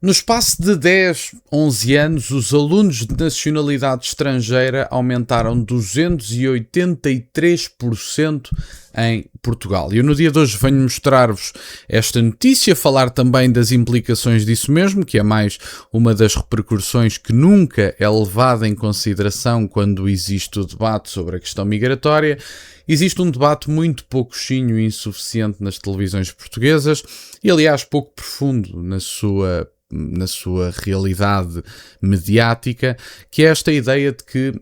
No espaço de 10, 11 anos, os alunos de nacionalidade estrangeira aumentaram 283% em Portugal. E eu no dia de hoje venho mostrar-vos esta notícia, falar também das implicações disso mesmo, que é mais uma das repercussões que nunca é levada em consideração quando existe o debate sobre a questão migratória. Existe um debate muito pouco chinho e insuficiente nas televisões portuguesas e, aliás, pouco profundo na sua realidade mediática, que é esta ideia de que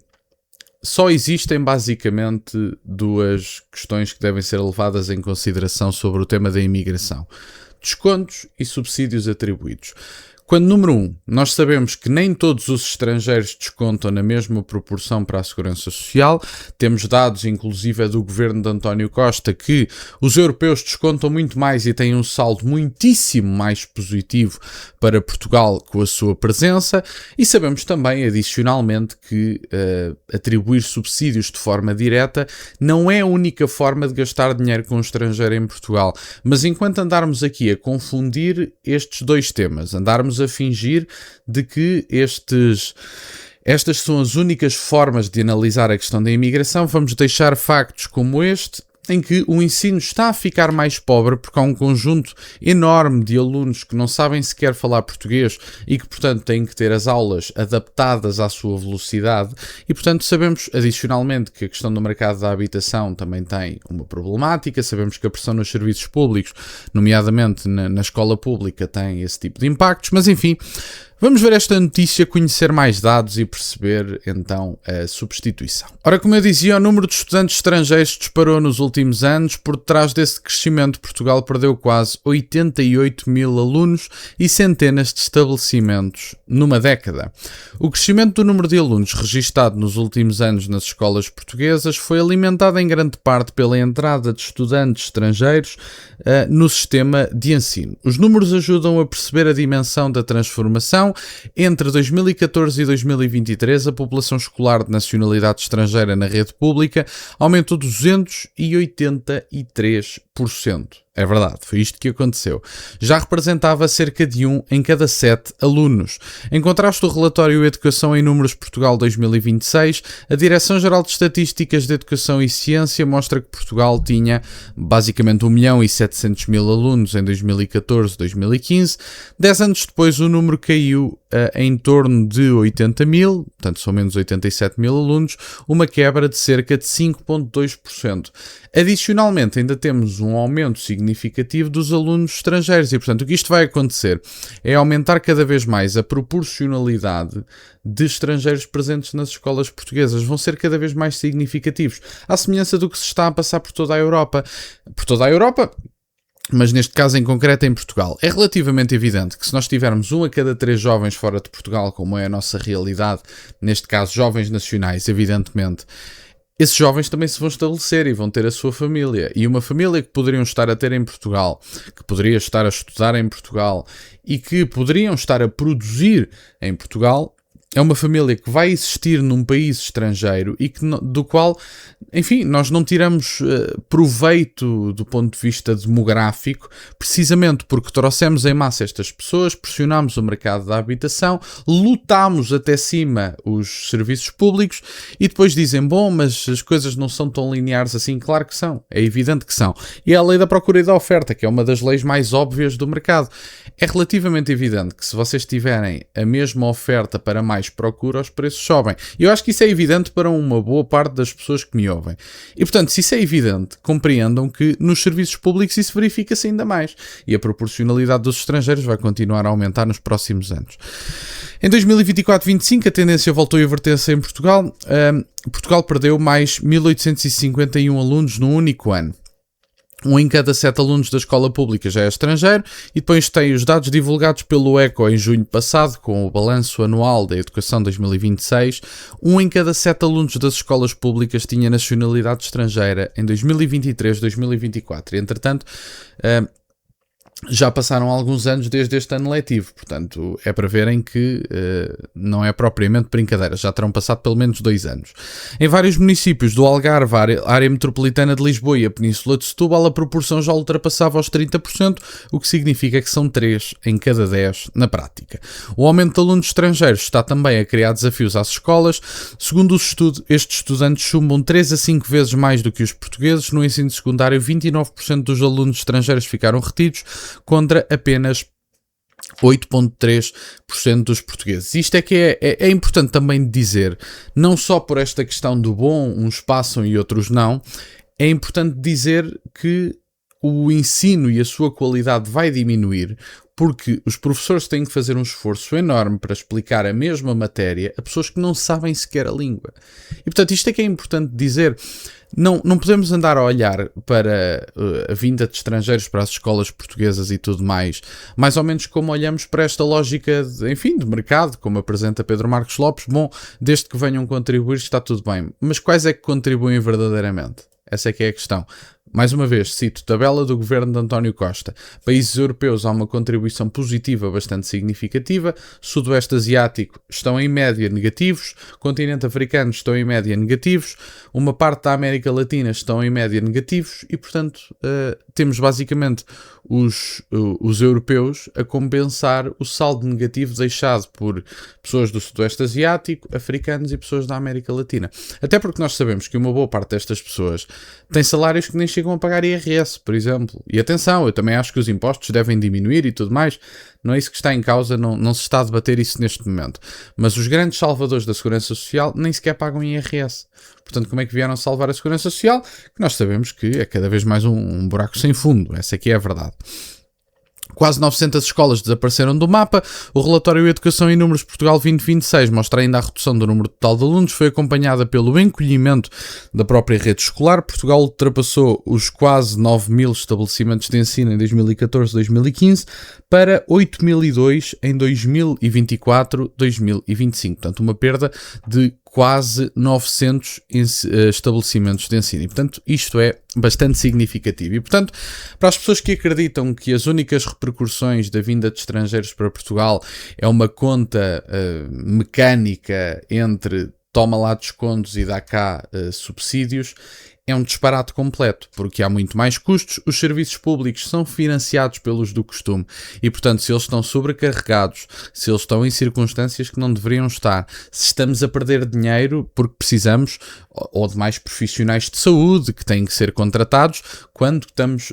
só existem basicamente duas questões que devem ser levadas em consideração sobre o tema da imigração: descontos e subsídios atribuídos. Quando, número 1, nós sabemos que nem todos os estrangeiros descontam na mesma proporção para a Segurança Social, temos dados inclusive do governo de António Costa que os europeus descontam muito mais e têm um saldo muitíssimo mais positivo para Portugal com a sua presença, e sabemos também adicionalmente que atribuir subsídios de forma direta não é a única forma de gastar dinheiro com o estrangeiro em Portugal, mas enquanto andarmos aqui a confundir estes dois temas, andarmos a fingir de que estas são as únicas formas de analisar a questão da imigração, vamos deixar factos como este, em que o ensino está a ficar mais pobre porque há um conjunto enorme de alunos que não sabem sequer falar português e que, portanto, têm que ter as aulas adaptadas à sua velocidade e, portanto, sabemos adicionalmente que a questão do mercado da habitação também tem uma problemática, sabemos que a pressão nos serviços públicos, nomeadamente na escola pública, tem esse tipo de impactos, mas enfim, vamos ver esta notícia, conhecer mais dados e perceber, então, a substituição. Ora, como eu dizia, o número de estudantes estrangeiros disparou nos últimos anos. Por detrás desse crescimento, Portugal perdeu quase 88 mil alunos e centenas de estabelecimentos numa década. O crescimento do número de alunos registado nos últimos anos nas escolas portuguesas foi alimentado em grande parte pela entrada de estudantes estrangeiros no sistema de ensino. Os números ajudam a perceber a dimensão da transformação. Entre 2014 e 2023, a população escolar de nacionalidade estrangeira na rede pública aumentou 283%. É verdade, foi isto que aconteceu. Já representava cerca de 1 em cada 7 alunos. Em contraste ao relatório Educação em Números Portugal 2026, a Direção-Geral de Estatísticas de Educação e Ciência mostra que Portugal tinha basicamente 1.700.000 alunos em 2014-2015. 10 anos depois o número caiu em torno de 80 mil, portanto são menos 87 mil alunos, uma quebra de cerca de 5,2%. Adicionalmente, ainda temos um aumento significativo dos alunos estrangeiros e, portanto, o que isto vai acontecer é aumentar cada vez mais a proporcionalidade de estrangeiros presentes nas escolas portuguesas. Vão ser cada vez mais significativos, à semelhança do que se está a passar por toda a Europa. Mas neste caso em concreto em Portugal, é relativamente evidente que se nós tivermos 1 a cada 3 jovens fora de Portugal, como é a nossa realidade, neste caso jovens nacionais, evidentemente, esses jovens também se vão estabelecer e vão ter a sua família. E uma família que poderiam estar a ter em Portugal, que poderia estar a estudar em Portugal e que poderiam estar a produzir em Portugal, é uma família que vai existir num país estrangeiro e do qual, enfim, nós não tiramos proveito do ponto de vista demográfico, precisamente porque trouxemos em massa estas pessoas, pressionámos o mercado da habitação, lutámos até cima os serviços públicos e depois dizem, bom, mas as coisas não são tão lineares assim. Claro que são, é evidente que são. E é a lei da procura e da oferta, que é uma das leis mais óbvias do mercado. É relativamente evidente que se vocês tiverem a mesma oferta para mais procura, os preços sobem. E eu acho que isso é evidente para uma boa parte das pessoas que me ouvem. E, portanto, se isso é evidente, compreendam que nos serviços públicos isso verifica-se ainda mais. E a proporcionalidade dos estrangeiros vai continuar a aumentar nos próximos anos. Em 2024-25, a tendência voltou a inverter-se em Portugal. Portugal perdeu mais 1.851 alunos num único ano. 1 em cada 7 alunos da escola pública já é estrangeiro, e depois tem os dados divulgados pelo ECO em junho passado, com o balanço anual da educação 2026. 1 em cada 7 alunos das escolas públicas tinha nacionalidade estrangeira em 2023-2024. Entretanto, já passaram alguns anos desde este ano letivo, portanto é para verem que não é propriamente brincadeira, já terão passado pelo menos 2 anos. Em vários municípios do Algarve, a área metropolitana de Lisboa e a Península de Setúbal, a proporção já ultrapassava os 30%, o que significa que são 3 em cada 10 na prática. O aumento de alunos estrangeiros está também a criar desafios às escolas. Segundo o estudo, estes estudantes chumbam 3 a 5 vezes mais do que os portugueses. No ensino secundário, 29% dos alunos estrangeiros ficaram retidos, contra apenas 8,3% dos portugueses. Isto é que é importante também dizer, não só por esta questão do bom, uns passam e outros não, é importante dizer que o ensino e a sua qualidade vai diminuir, porque os professores têm que fazer um esforço enorme para explicar a mesma matéria a pessoas que não sabem sequer a língua. E portanto isto é que é importante dizer. Não podemos andar a olhar para a vinda de estrangeiros para as escolas portuguesas e tudo mais ou menos como olhamos para esta lógica de mercado, como apresenta Pedro Marcos Lopes. Bom, desde que venham contribuir está tudo bem. Mas quais é que contribuem verdadeiramente? Essa é que é a questão. Mais uma vez, cito tabela do governo de António Costa. Países europeus há uma contribuição positiva bastante significativa. Sudoeste asiático estão em média negativos. Continente africano estão em média negativos. Uma parte da América Latina estão em média negativos. E, portanto, temos basicamente os europeus a compensar o saldo negativo deixado por pessoas do Sudoeste asiático, africanos e pessoas da América Latina. Até porque nós sabemos que uma boa parte destas pessoas tem salários que nem chegam a pagar IRS, por exemplo. E atenção, eu também acho que os impostos devem diminuir e tudo mais. Não é isso que está em causa, não se está a debater isso neste momento. Mas os grandes salvadores da Segurança Social nem sequer pagam IRS. Portanto, como é que vieram salvar a Segurança Social? Que nós sabemos que é cada vez mais um buraco sem fundo. Essa aqui é a verdade. Quase 900 escolas desapareceram do mapa. O relatório Educação e Números Portugal 2026 mostra ainda a redução do número total de alunos. Foi acompanhada pelo encolhimento da própria rede escolar. Portugal ultrapassou os quase 9.000 estabelecimentos de ensino em 2014-2015 para 8.002 em 2024-2025. Portanto, uma perda de quase 900 estabelecimentos de ensino. E, portanto, isto é bastante significativo. E, portanto, para as pessoas que acreditam que as únicas repercussões da vinda de estrangeiros para Portugal é uma conta mecânica entre toma lá descontos e dá cá subsídios, é um disparate completo, porque há muito mais custos, os serviços públicos são financiados pelos do costume e, portanto, se eles estão sobrecarregados, se eles estão em circunstâncias que não deveriam estar, se estamos a perder dinheiro porque precisamos ou de mais profissionais de saúde que têm que ser contratados, quando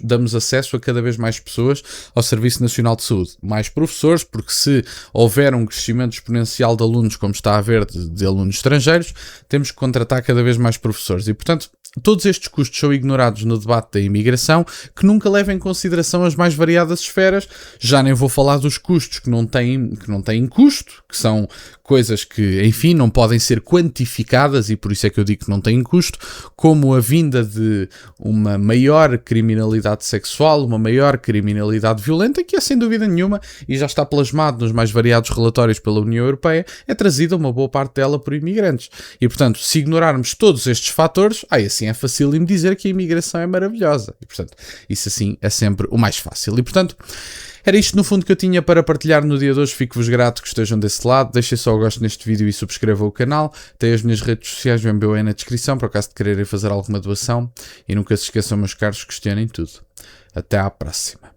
damos acesso a cada vez mais pessoas ao Serviço Nacional de Saúde. Mais professores, porque se houver um crescimento exponencial de alunos, como está a haver de alunos estrangeiros, temos que contratar cada vez mais professores e, portanto, todos estes custos são ignorados no debate da imigração, que nunca leva em consideração as mais variadas esferas. Já nem vou falar dos custos que não têm custo, que são coisas que, enfim, não podem ser quantificadas e por isso é que eu digo que não têm custo, como a vinda de uma maior criminalidade sexual, uma maior criminalidade violenta, que é sem dúvida nenhuma, e já está plasmado nos mais variados relatórios pela União Europeia, é trazida uma boa parte dela por imigrantes. E, portanto, se ignorarmos todos estes fatores, assim é facílimo dizer que a imigração é maravilhosa. E, portanto, isso assim é sempre o mais fácil. E, portanto, era isto no fundo que eu tinha para partilhar no dia de hoje. Fico-vos grato que estejam desse lado. Deixem só o gosto neste vídeo e subscrevam o canal. Tem as minhas redes sociais, o MBA na descrição, para o caso de quererem fazer alguma doação. E nunca se esqueçam, meus caros, questionem tudo. Até à próxima.